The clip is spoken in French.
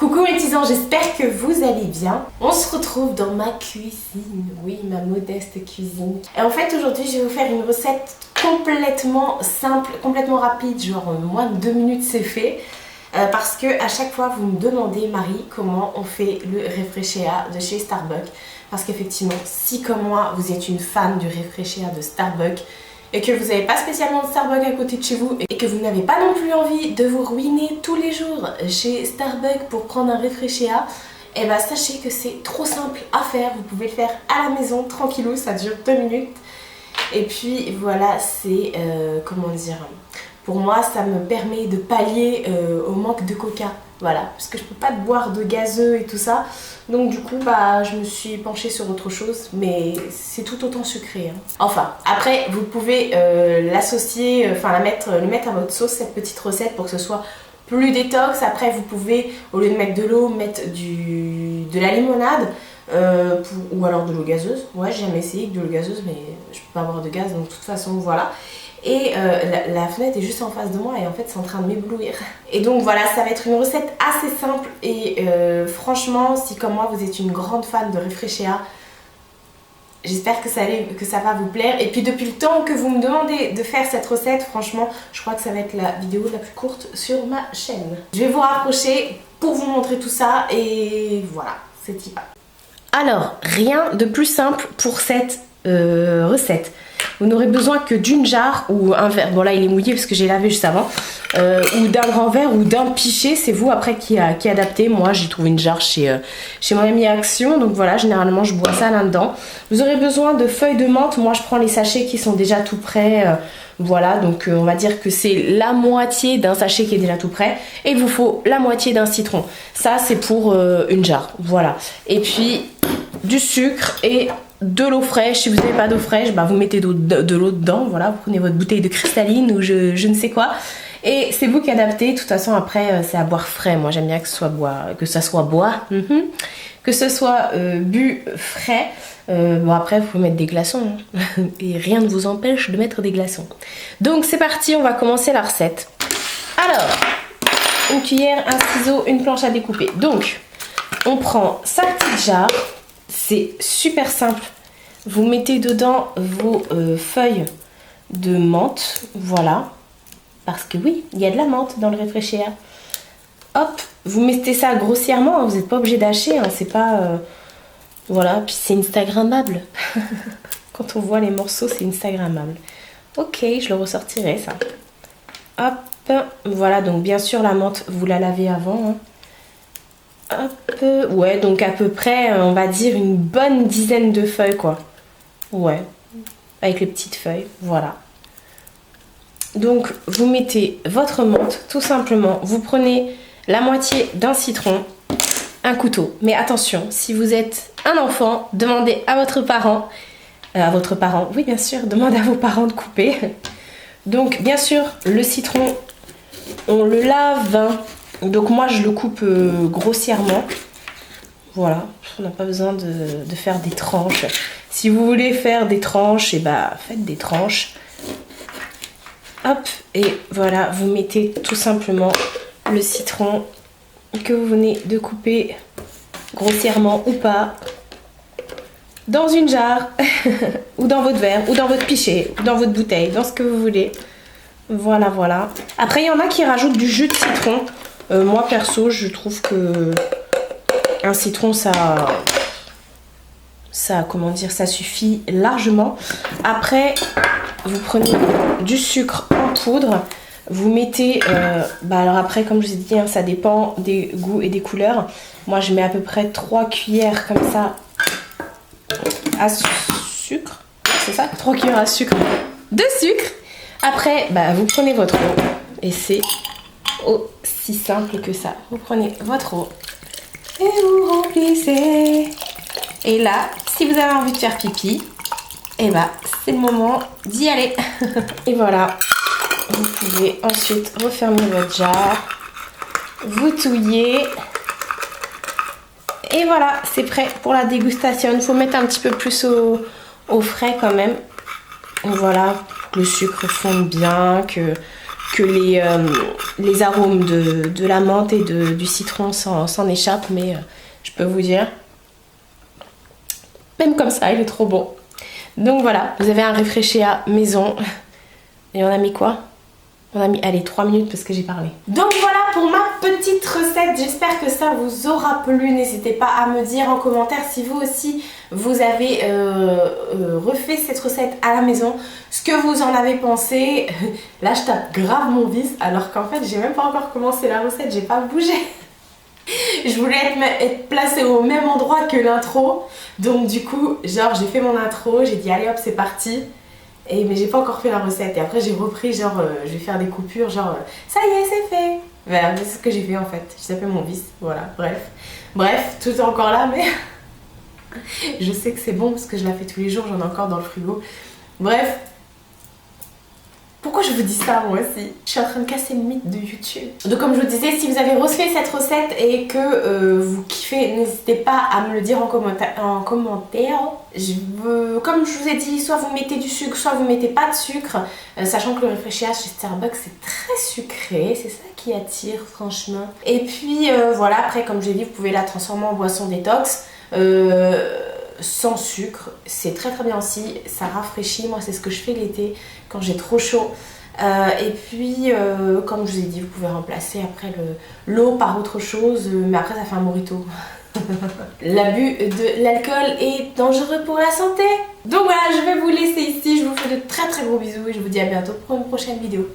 Coucou mes petits anges, j'espère que vous allez bien. On se retrouve dans ma cuisine, oui, ma modeste cuisine. Et en fait aujourd'hui je vais vous faire une recette complètement simple, complètement rapide, genre moins de 2 minutes c'est fait. Parce que à chaque fois vous me demandez, Marie, comment on fait le Refreshéa de chez Starbucks. Parce qu'effectivement, si comme moi vous êtes une fan du Refreshéa de Starbucks et que vous n'avez pas spécialement de Starbucks à côté de chez vous et que vous n'avez pas non plus envie de vous ruiner tous les jours chez Starbucks pour prendre un Refreshéa, et bah sachez que c'est trop simple à faire. Vous pouvez le faire à la maison tranquillou, ça dure 2 minutes. Et puis voilà, c'est comment dire, pour moi ça me permet de pallier au manque de coca. Voilà, parce que je peux pas boire de gazeux et tout ça. Donc du coup bah je me suis penchée sur autre chose, mais c'est tout autant sucré hein. Enfin après vous pouvez l'associer, enfin le mettre à votre sauce, cette petite recette, pour que ce soit plus détox. Après vous pouvez, au lieu de mettre de l'eau, mettre de la limonade ou alors de l'eau gazeuse. Ouais, j'ai jamais essayé de l'eau gazeuse, mais je peux pas avoir de gaz, donc de toute façon voilà. Et la fenêtre est juste en face de moi et en fait c'est en train de m'éblouir. Et donc voilà, ça va être une recette assez simple et franchement, si comme moi vous êtes une grande fan de Refreshéa, j'espère que ça va vous plaire. Et puis depuis le temps que vous me demandez de faire cette recette, franchement je crois que ça va être la vidéo la plus courte sur ma chaîne. Je vais vous rapprocher pour vous montrer tout ça et voilà, c'est y va. Alors, rien de plus simple pour cette recette. Vous n'aurez besoin que d'une jarre ou un verre. Bon là il est mouillé parce que j'ai lavé juste avant. Ou d'un grand verre ou d'un pichet. C'est vous après qui adaptez. Moi j'ai trouvé une jarre chez mon ami Action. Donc voilà, généralement je bois ça là-dedans. Vous aurez besoin de feuilles de menthe. Moi je prends les sachets qui sont déjà tout prêts. Voilà, donc on va dire que c'est la moitié d'un sachet qui est déjà tout prêt. Et il vous faut la moitié d'un citron. Ça c'est pour une jarre. Voilà. Et puis du sucre et de l'eau fraîche. Si vous n'avez pas d'eau fraîche, bah vous mettez de l'eau dedans. Voilà, vous prenez votre bouteille de cristalline ou je ne sais quoi. Et c'est vous qui adaptez. De toute façon, après, c'est à boire frais. Moi, j'aime bien que ça soit que ce soit bu frais. Bon, après, vous pouvez mettre des glaçons. Hein. Et rien ne vous empêche de mettre des glaçons. Donc, c'est parti. On va commencer la recette. Alors, une cuillère, un ciseau, une planche à découper. Donc, on prend sa petite jarre. C'est super simple. Vous mettez dedans vos feuilles de menthe. Voilà. Parce que oui, il y a de la menthe dans le Refreshéa. Hop, vous mettez ça grossièrement. Hein, vous n'êtes pas obligé d'hacher. Hein, c'est pas... voilà, puis c'est instagrammable. Quand on voit les morceaux, c'est instagrammable. Ok, je le ressortirai ça. Hop, voilà. Donc bien sûr, la menthe, vous la lavez avant. Hein. Hop, ouais, donc à peu près, on va dire une bonne dizaine de feuilles, quoi. Ouais, avec les petites feuilles, voilà. Donc, vous mettez votre menthe, tout simplement. Vous prenez la moitié d'un citron, un couteau. Mais attention, si vous êtes un enfant, demandez à votre parent, oui, bien sûr, demandez à vos parents de couper. Donc, bien sûr, le citron, on le lave, hein. Donc moi je le coupe grossièrement. Voilà, on n'a pas besoin de faire des tranches. Si vous voulez faire des tranches, et bah faites des tranches. Hop, et voilà, vous mettez tout simplement le citron que vous venez de couper grossièrement ou pas dans une jarre ou dans votre verre ou dans votre pichet ou dans votre bouteille, dans ce que vous voulez. Voilà, voilà. Après il y en a qui rajoutent du jus de citron. Moi perso je trouve que un citron ça comment dire, ça suffit largement. Après vous prenez du sucre en poudre, vous mettez alors après comme je vous ai dit hein, ça dépend des goûts et des couleurs. Moi je mets à peu près 3 cuillères comme ça à sucre, c'est ça, 3 cuillères à sucre de sucre. Après vous prenez votre eau et c'est aussi simple que ça. Vous prenez votre eau et vous remplissez. Et là, si vous avez envie de faire pipi, et c'est le moment d'y aller. Et voilà, vous pouvez ensuite refermer votre jarre, vous touillez. Et voilà, c'est prêt pour la dégustation. Il faut mettre un petit peu plus au frais quand même. Voilà, que le sucre fonde bien, que que les arômes de la menthe et du citron s'en échappent, mais je peux vous dire, même comme ça, il est trop bon. Donc voilà, vous avez un Refreshea maison. Et on a mis quoi? On a mis, allez, 3 minutes parce que j'ai parlé. Donc voilà pour ma petite recette. J'espère que ça vous aura plu. N'hésitez pas à me dire en commentaire si vous aussi vous avez refait cette recette à la maison. Ce que vous en avez pensé. Là je tape grave mon vis alors qu'en fait j'ai même pas encore commencé la recette. J'ai pas bougé. Je voulais être placée au même endroit que l'intro. Donc du coup, genre j'ai fait mon intro. J'ai dit allez hop c'est parti. Mais j'ai pas encore fait la recette et après j'ai repris genre je vais faire des coupures genre ça y est c'est fait. Voilà c'est ce que j'ai fait en fait, j'ai tapé mon vis, voilà bref tout est encore là mais je sais que c'est bon parce que je la fais tous les jours, j'en ai encore dans le frigo. Bref, pourquoi je vous dis ça moi aussi? Je suis en train de casser le mythe de YouTube. Donc comme je vous disais, si vous avez refait cette recette et que vous kiffez, n'hésitez pas à me le dire en commentaire. Comme je vous ai dit, soit vous mettez du sucre, soit vous mettez pas de sucre. Sachant que le Refreshea chez Starbucks c'est très sucré, c'est ça qui attire franchement. Et puis voilà, après comme j'ai dit, vous pouvez la transformer en boisson détox. Sans sucre, c'est très très bien aussi, ça rafraîchit, moi c'est ce que je fais l'été quand j'ai trop chaud. Et puis comme je vous ai dit, vous pouvez remplacer après l'eau par autre chose, mais après ça fait un mojito. L'abus de l'alcool est dangereux pour la santé. Donc voilà, je vais vous laisser ici, je vous fais de très très gros bisous et je vous dis à bientôt pour une prochaine vidéo.